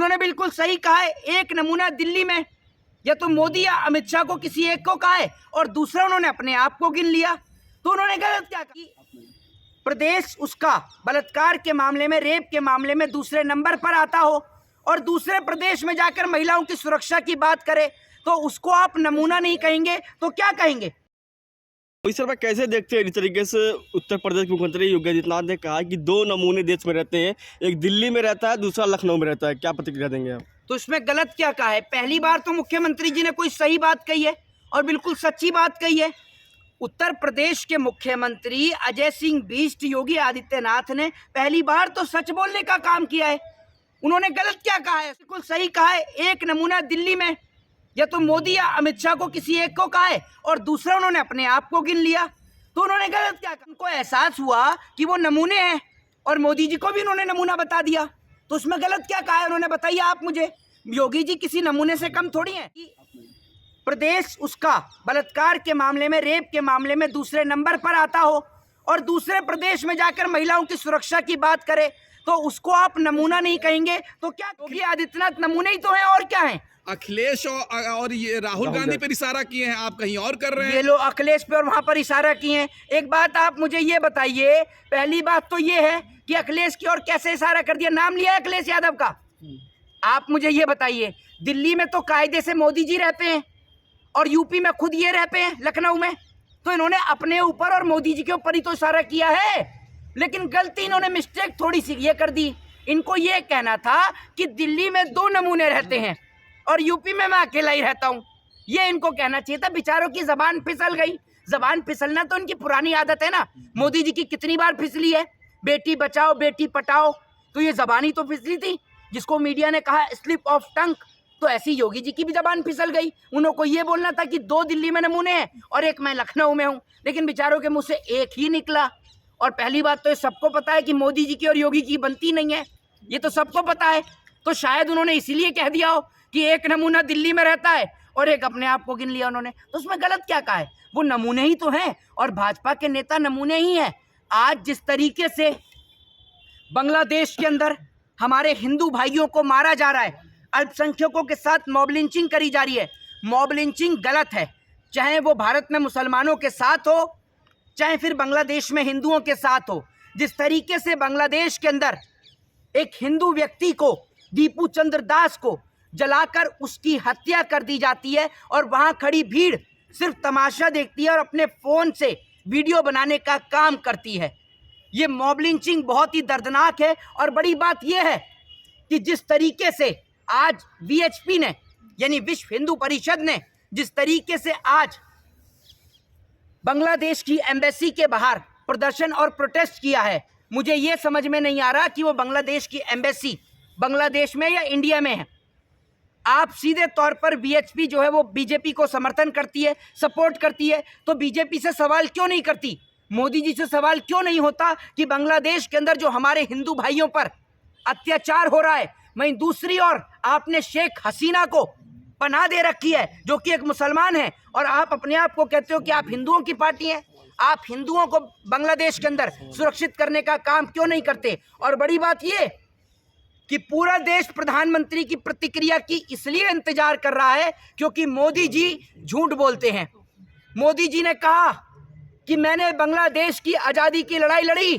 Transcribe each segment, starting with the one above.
इन्होंने बिल्कुल सही कहा है। एक नमूना दिल्ली में या तो मोदी या अमित शाह को किसी एक को कहा है और दूसरा उन्होंने अपने आप को गिन लिया। तो उन्होंने गलत क्या कहा? प्रदेश उसका बलात्कार के मामले में, रेप के मामले में दूसरे नंबर पर आता हो और दूसरे प्रदेश में जाकर महिलाओं की सुरक्षा की बात करे तो उसको आप नमूना नहीं कहेंगे तो क्या कहेंगे? इस सर कैसे देखते हैं? इस तरीके से उत्तर प्रदेश के मुख्यमंत्री योगी आदित्यनाथ ने कहा कि दो नमूने देश में रहते हैं, एक दिल्ली में रहता है, दूसरा लखनऊ में रहता है। क्या प्रतिक्रिया देंगे आप? तो इसमें गलत क्या कहा है? पहली बार तो मुख्यमंत्री जी ने कोई सही बात कही है और बिल्कुल सच्ची बात कही है। उत्तर प्रदेश के मुख्यमंत्री अजय सिंह बिष्ट योगी आदित्यनाथ ने पहली बार तो सच बोलने का काम किया है। उन्होंने गलत क्या कहा है? बिल्कुल सही कहा है। एक नमूना दिल्ली में या तो मोदी या अमित शाह को किसी एक को कहा है और दूसरा उन्होंने अपने आप को गिन लिया। तो उन्होंने गलत क्या कहा? उनको एहसास हुआ कि वो नमूने हैं और मोदी जी को भी उन्होंने नमूना बता दिया। तो उसमें गलत क्या कहा है? उन्होंने बताइए आप मुझे। योगी जी किसी नमूने से कम थोड़ी हैं। प्रदेश उसका बलात्कार के मामले में, रेप के मामले में दूसरे नंबर पर आता हो और दूसरे प्रदेश में जाकर महिलाओं की सुरक्षा की बात करे तो उसको आप नमूना नहीं कहेंगे तो क्या? योगी आदित्यनाथ नमूने ही तो हैं और क्या हैं? अखिलेश और ये राहुल गांधी पर इशारा किए हैं, आप कहीं और कर रहे हैं। ये लोग अखिलेश पे और वहां पर इशारा किए हैं। एक बात आप मुझे ये बताइए, पहली बात तो ये है कि अखिलेश की ओर कैसे इशारा कर दिया? नाम लिया है अखिलेश यादव का? आप मुझे ये बताइए, दिल्ली में तो कायदे से मोदी जी रहते हैं और यूपी में खुद ये रहते हैं लखनऊ में, तो इन्होंने अपने ऊपर और मोदी जी के ऊपर ही तो इशारा किया है। लेकिन गलती इन्होंने मिस्टेक थोड़ी सी ये कर दी। इनको ये कहना था कि दिल्ली में दो नमूने रहते हैं और यूपी में मैं अकेला ही रहता हूँ। ये इनको कहना चाहिए था। बेचारों की जबान फिसल गई। जबान फिसलना तो इनकी पुरानी आदत है ना। मोदी जी की कितनी बार फिसली है, बेटी बचाओ बेटी पटाओ, तो ये जबान ही तो फिसली थी जिसको मीडिया ने कहा स्लिप ऑफ टंग। तो ऐसी योगी जी की भी जबान फिसल गई। उनको ये बोलना था कि दो दिल्ली में नमूने हैं और एक मैं लखनऊ में हूँ, लेकिन बेचारों के मुंह से एक ही निकला। और पहली बात तो ये सबको पता है कि मोदी जी की और योगी की बनती नहीं है, ये तो सबको पता है। तो शायद उन्होंने इसीलिए कह दिया हो कि एक नमूना दिल्ली में रहता है और एक अपने आप को गिन लिया उन्होंने। तो उसमें गलत क्या कहा है? वो नमूने ही तो हैं और भाजपा के नेता नमूने ही हैं। आज जिस तरीके से बांग्लादेश के अंदर हमारे हिंदू भाइयों को मारा जा रहा है, अल्पसंख्यकों के साथ मॉब लिंचिंग करी जा रही है। मॉब लिंचिंग गलत है, चाहे वो भारत में मुसलमानों के साथ हो चाहे फिर बांग्लादेश में हिंदुओं के साथ हो। जिस तरीके से बांग्लादेश के अंदर एक हिंदू व्यक्ति को, दीपू चंद्र दास को जलाकर उसकी हत्या कर दी जाती है और वहां खड़ी भीड़ सिर्फ तमाशा देखती है और अपने फोन से वीडियो बनाने का काम करती है। ये मॉब लिंचिंग बहुत ही दर्दनाक है। और बड़ी बात यह है कि जिस तरीके से आज वीएचपी ने, यानी विश्व हिंदू परिषद ने, जिस तरीके से आज बांग्लादेश की एम्बेसी के बाहर प्रदर्शन और प्रोटेस्ट किया है, मुझे ये समझ में नहीं आ रहा कि वो बांग्लादेश की एम्बेसी बांग्लादेश में या इंडिया में है। आप सीधे तौर पर वीएचपी जो है वो बीजेपी को समर्थन करती है, सपोर्ट करती है, तो बीजेपी से सवाल क्यों नहीं करती? मोदी जी से सवाल क्यों नहीं होता कि बांग्लादेश के अंदर जो हमारे हिंदू भाइयों पर अत्याचार हो रहा है, वहीं दूसरी ओर आपने शेख हसीना को पनाह दे रखी है जो कि एक मुसलमान है, और आप अपने आप को कहते हो कि आप हिंदुओं की पार्टी हैं। आप हिंदुओं को बांग्लादेश के अंदर सुरक्षित करने का काम क्यों नहीं करते? और बड़ी बात ये कि पूरा देश प्रधानमंत्री की प्रतिक्रिया की इसलिए इंतजार कर रहा है क्योंकि मोदी जी झूठ बोलते हैं। मोदी जी ने कहा कि मैंने बांग्लादेश की आज़ादी की लड़ाई लड़ी,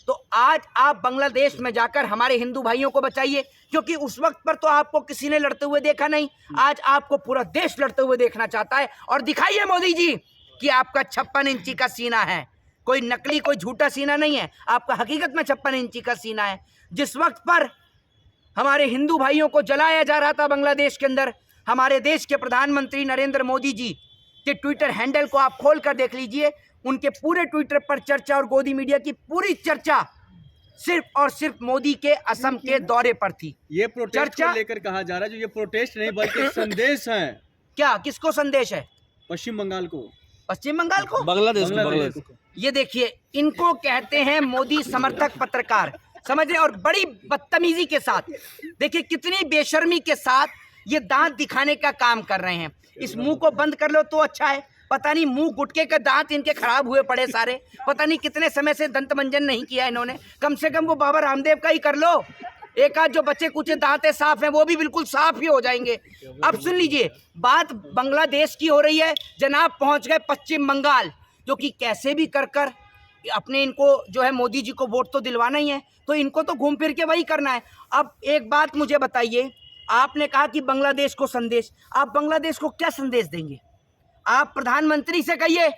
तो आज आप बांग्लादेश में जाकर हमारे हिंदू भाइयों को बचाइए, क्योंकि उस वक्त पर तो आपको किसी ने लड़ते हुए देखा नहीं। आज आपको पूरा देश लड़ते हुए देखना चाहता है। और दिखाइए मोदी जी कि आपका 56 इंची का सीना है, कोई नकली कोई झूठा सीना नहीं है, आपका हकीकत में 56 इंची का सीना है। जिस वक्त पर हमारे हिंदू भाइयों को जलाया जा रहा था बांग्लादेश के अंदर, हमारे देश के प्रधानमंत्री नरेंद्र मोदी जी के ट्विटर हैंडल को आप खोल कर देख लीजिए, उनके पूरे ट्विटर पर चर्चा और गोदी मीडिया की पूरी चर्चा सिर्फ और सिर्फ मोदी के असम के दौरे पर थी। ये प्रोटेस्ट को लेकर कहा जा रहा है, जो ये प्रोटेस्ट नहीं बल्कि संदेश है। क्या, किसको संदेश है? पश्चिम बंगाल को, पश्चिम बंगाल को, बांग्लादेश को। ये देखिए, इनको कहते हैं मोदी समर्थक पत्रकार, समझ रहे? और बड़ी बदतमीजी के साथ, देखिए कितनी बेशर्मी के साथ ये दांत दिखाने का काम कर रहे हैं। इस मुंह को बंद कर लो तो अच्छा है। पता नहीं मुंह गुटके के दांत इनके खराब हुए पड़े सारे, पता नहीं कितने समय से दंत मंजन नहीं किया इन्होंने। कम से कम वो बाबा रामदेव का ही कर लो। एक आध जो बच्चे कुछ दांत साफ हैं वो भी बिल्कुल साफ ही हो जाएंगे। अब सुन लीजिए, बात बांग्लादेश की हो रही है। जनाब पहुंच गए पश्चिम बंगाल, जो कि कैसे भी कर अपने इनको जो है मोदी जी को वोट तो दिलवाना ही है, तो इनको तो घूम फिर के वही करना है। अब एक बात मुझे बताइए, आपने कहा कि बांग्लादेश को संदेश, आप बांग्लादेश को क्या संदेश देंगे? आप प्रधानमंत्री से कहिए,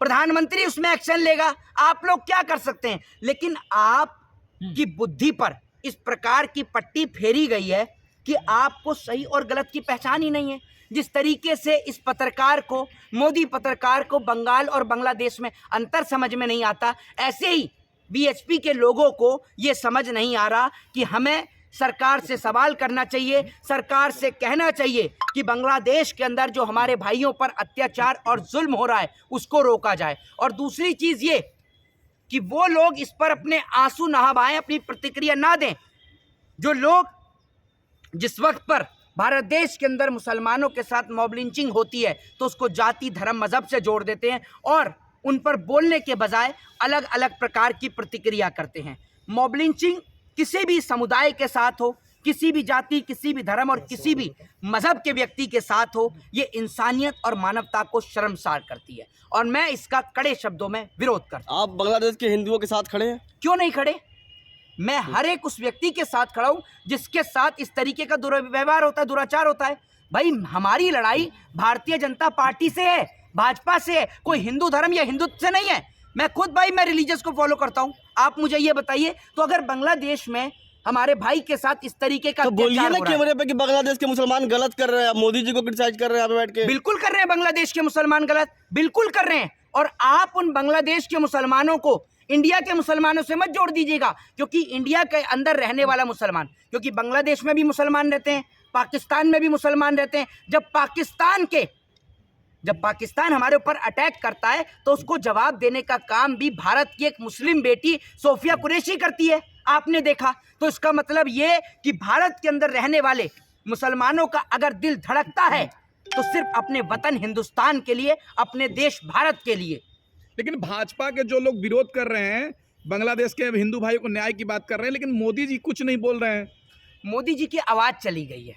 प्रधानमंत्री उसमें एक्शन लेगा, आप लोग क्या कर सकते हैं? लेकिन आप की बुद्धि पर इस प्रकार की पट्टी फेरी गई है कि आपको सही और गलत की पहचान ही नहीं है। जिस तरीके से इस पत्रकार को, मोदी पत्रकार को बंगाल और बांग्लादेश में अंतर समझ में नहीं आता, ऐसे ही बीएचपी के लोगों को ये समझ नहीं आ रहा कि हमें सरकार से सवाल करना चाहिए, सरकार से कहना चाहिए कि बांग्लादेश के अंदर जो हमारे भाइयों पर अत्याचार और जुल्म हो रहा है उसको रोका जाए। और दूसरी चीज़ ये कि वो लोग इस पर अपने आंसू ना बहाएं, अपनी प्रतिक्रिया ना दें। जो लोग जिस वक्त पर भारत देश के अंदर मुसलमानों के साथ मॉब लिंचिंग होती है तो उसको जाति, धर्म, मजहब से जोड़ देते हैं और उन पर बोलने के बजाय अलग अलग प्रकार की प्रतिक्रिया करते हैं। मॉब लिंचिंग किसी भी समुदाय के साथ हो, किसी भी जाति, किसी भी धर्म और किसी भी मजहब के व्यक्ति के साथ हो, ये इंसानियत और मानवता को शर्मसार करती है और मैं इसका कड़े शब्दों में विरोध करता हूं। आप बांग्लादेश के हिंदुओं के साथ खड़े हैं? क्यों नहीं खड़े? मैं हर एक उस व्यक्ति के साथ खड़ा हूं जिसके साथ इस तरीके का दुर्व्यवहार होता है, दुराचार होता है। भाई, हमारी लड़ाई भारतीय जनता पार्टी से है, भाजपा से है, कोई हिंदू धर्म या हिंदुत्व से नहीं है। मैं खुद भाई मैं रिलीजियस को फॉलो करता हूं। आप मुझे ये बताइए, तो अगर बांग्लादेश में हमारे भाई के साथ इस तरीके का तो बोलिए अत्याचार ना हो रहा है, कैमरे पे कि बांग्लादेश के मुसलमान गलत कर रहे हैं, आप मोदी जी को क्रिटिसाइज कर रहे हैं यहाँ पे बैठ के। बिल्कुल कर रहे हैं बांग्लादेश के मुसलमान गलत, बिल्कुल कर रहे हैं। और आप उन बांग्लादेश के मुसलमानों को इंडिया के मुसलमानों से मत जोड़ दीजिएगा, क्योंकि इंडिया के अंदर रहने वाला मुसलमान, क्योंकि बांग्लादेश में भी मुसलमान रहते हैं, पाकिस्तान में भी मुसलमान रहते हैं। जब पाकिस्तान हमारे ऊपर अटैक करता है तो उसको जवाब देने का काम भी भारत की एक मुस्लिम बेटी सोफिया कुरैशी करती है, आपने देखा। तो इसका मतलब ये कि भारत के अंदर रहने वाले मुसलमानों का अगर दिल धड़कता है तो सिर्फ अपने वतन हिंदुस्तान के लिए, अपने देश भारत के लिए। लेकिन भाजपा के जो लोग विरोध कर रहे हैं, बांग्लादेश के हिंदू भाइयों को न्याय की बात कर रहे हैं, लेकिन मोदी जी कुछ नहीं बोल रहे हैं। मोदी जी की आवाज़ चली गई है,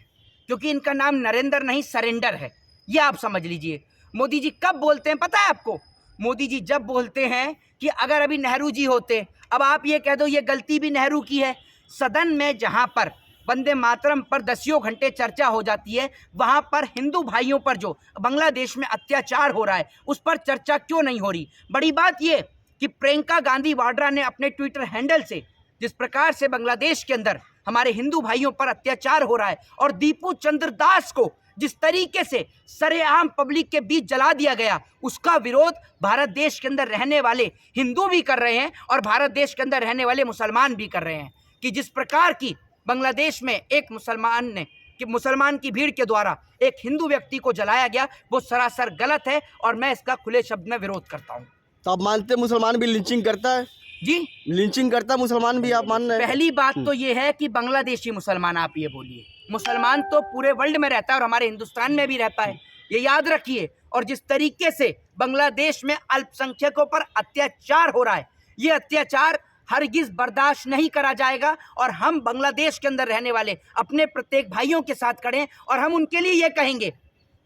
क्योंकि इनका नाम नरेंद्र नहीं सरेंडर है, ये आप समझ लीजिए। मोदी जी कब बोलते हैं पता है आपको? मोदी जी जब बोलते हैं कि अगर अभी नेहरू जी होते, अब आप ये कह दो ये गलती भी नेहरू की है। सदन में जहाँ पर वंदे मातरम पर दसियों घंटे चर्चा हो जाती है, वहाँ पर हिंदू भाइयों पर जो बांग्लादेश में अत्याचार हो रहा है उस पर चर्चा क्यों नहीं हो रही? बड़ी बात ये कि प्रियंका गांधी वाड्रा ने अपने ट्विटर हैंडल से जिस प्रकार से बांग्लादेश के अंदर हमारे हिंदू भाइयों पर अत्याचार हो रहा है और दीपू चंद्र दास को जिस तरीके से सरेआम पब्लिक के बीच जला दिया गया, उसका विरोध भारत देश के अंदर रहने वाले हिंदू भी कर रहे हैं और भारत देश के अंदर रहने वाले मुसलमान भी कर रहे हैं। कि जिस प्रकार की बांग्लादेश में एक मुसलमान की भीड़ के द्वारा एक हिंदू व्यक्ति को जलाया गया, वो सरासर गलत है और मैं इसका खुले शब्द में विरोध करता हूँ। तो आप मानते हैं मुसलमान भी लिंचिंग करता है? जी, लिंचिंग करता मुसलमान भी, आप मान रहे हैं? पहली बात तो ये है कि बांग्लादेशी मुसलमान, आप ये बोलिए, मुसलमान तो पूरे वर्ल्ड में रहता है और हमारे हिंदुस्तान में भी रहता है, ये याद रखिए। और जिस तरीके से बांग्लादेश में अल्पसंख्यकों पर अत्याचार हो रहा है, ये अत्याचार हरगिज बर्दाश्त नहीं करा जाएगा और हम बांग्लादेश के अंदर रहने वाले अपने प्रत्येक भाइयों के साथ खड़े हैं और हम उनके लिए ये कहेंगे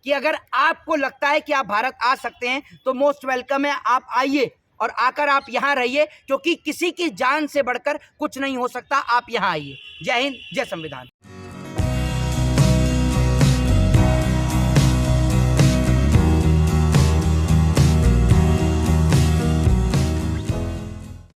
कि अगर आपको लगता है कि आप भारत आ सकते हैं तो मोस्ट वेलकम है, आप आइए और आकर आप यहाँ रहिए, क्योंकि किसी की जान से बढ़कर कुछ नहीं हो सकता। आप यहाँ आइए। जय हिंद, जय संविधान।